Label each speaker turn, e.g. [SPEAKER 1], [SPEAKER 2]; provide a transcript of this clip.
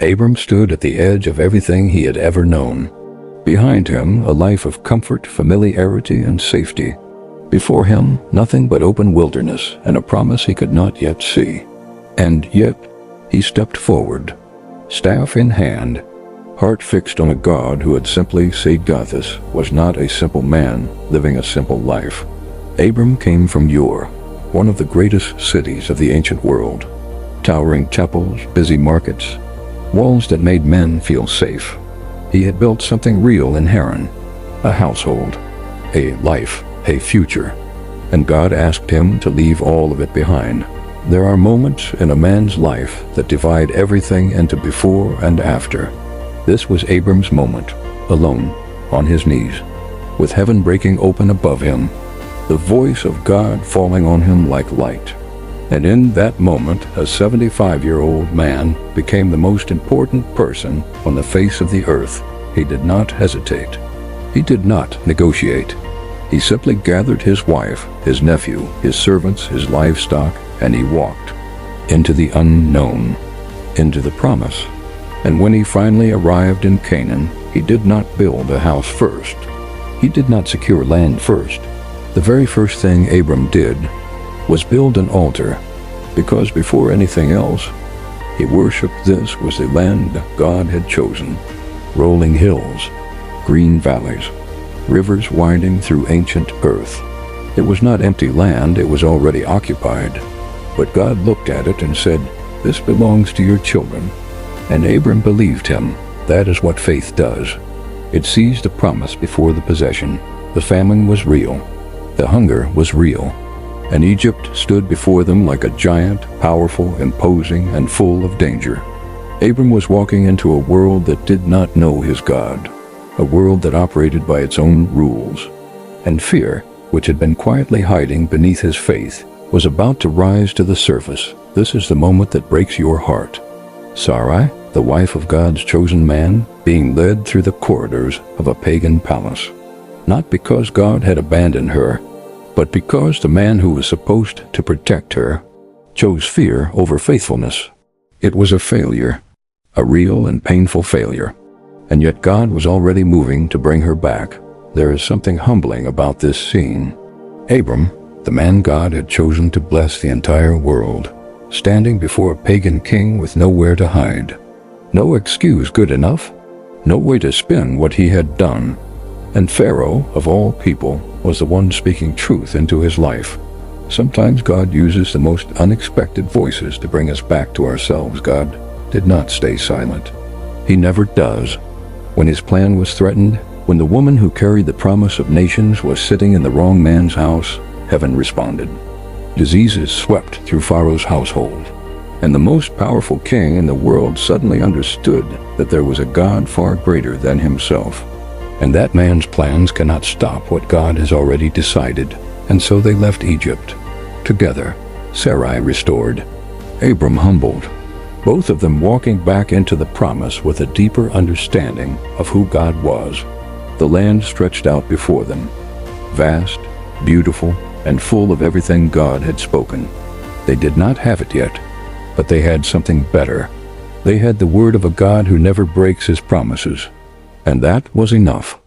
[SPEAKER 1] Abram stood at the edge of everything he had ever known. Behind him, a life of comfort, familiarity, and safety. Before him, nothing but open wilderness and a promise he could not yet see. And yet, he stepped forward, staff in hand, heart fixed on a God who had simply said Gathis was not a simple man living a simple life. Abram came from Ur, one of the greatest cities of the ancient world. Towering temples, busy markets, walls that made men feel safe. He had built something real in Haran, a household, a life, a future, and God asked him to leave all of it behind. There are moments in a man's life that divide everything into before and after. This was Abram's moment, alone, on his knees, with heaven breaking open above him, the voice of God falling on him like light. And in that moment, a 75-year-old man became the most important person on the face of the earth. He did not hesitate. He did not negotiate. He simply gathered his wife, his nephew, his servants, his livestock, and he walked into the unknown, into the promise. And when he finally arrived in Canaan, he did not build a house first. He did not secure land first. The very first thing Abram did was build an altar, because before anything else, he worshipped this was the land God had chosen. Rolling hills, green valleys, rivers winding through ancient earth. It was not empty land, it was already occupied. But God looked at it and said, "This belongs to your children." And Abram believed him. That is what faith does. It sees the promise before the possession. The famine was real. The hunger was real. And Egypt stood before them like a giant, powerful, imposing, and full of danger. Abram was walking into a world that did not know his God, a world that operated by its own rules. And fear, which had been quietly hiding beneath his faith, was about to rise to the surface. This is the moment that breaks your heart. Sarai, the wife of God's chosen man, being led through the corridors of a pagan palace. Not because God had abandoned her, but because the man who was supposed to protect her chose fear over faithfulness. It was a failure, a real and painful failure. And yet God was already moving to bring her back. There is something humbling about this scene. Abram, the man God had chosen to bless the entire world, standing before a pagan king with nowhere to hide. No excuse good enough, no way to spin what he had done. And Pharaoh, of all people, was the one speaking truth into his life. Sometimes God uses the most unexpected voices to bring us back to ourselves. God did not stay silent. He never does. When his plan was threatened, when the woman who carried the promise of nations was sitting in the wrong man's house, heaven responded. Diseases swept through Pharaoh's household, and the most powerful king in the world suddenly understood that there was a God far greater than himself. And that man's plans cannot stop what God has already decided. And so they left Egypt. Together, Sarai restored, Abram humbled, both of them walking back into the promise with a deeper understanding of who God was. The land stretched out before them, vast, beautiful, and full of everything God had spoken. They did not have it yet, but they had something better. They had the word of a God who never breaks his promises. And that was enough.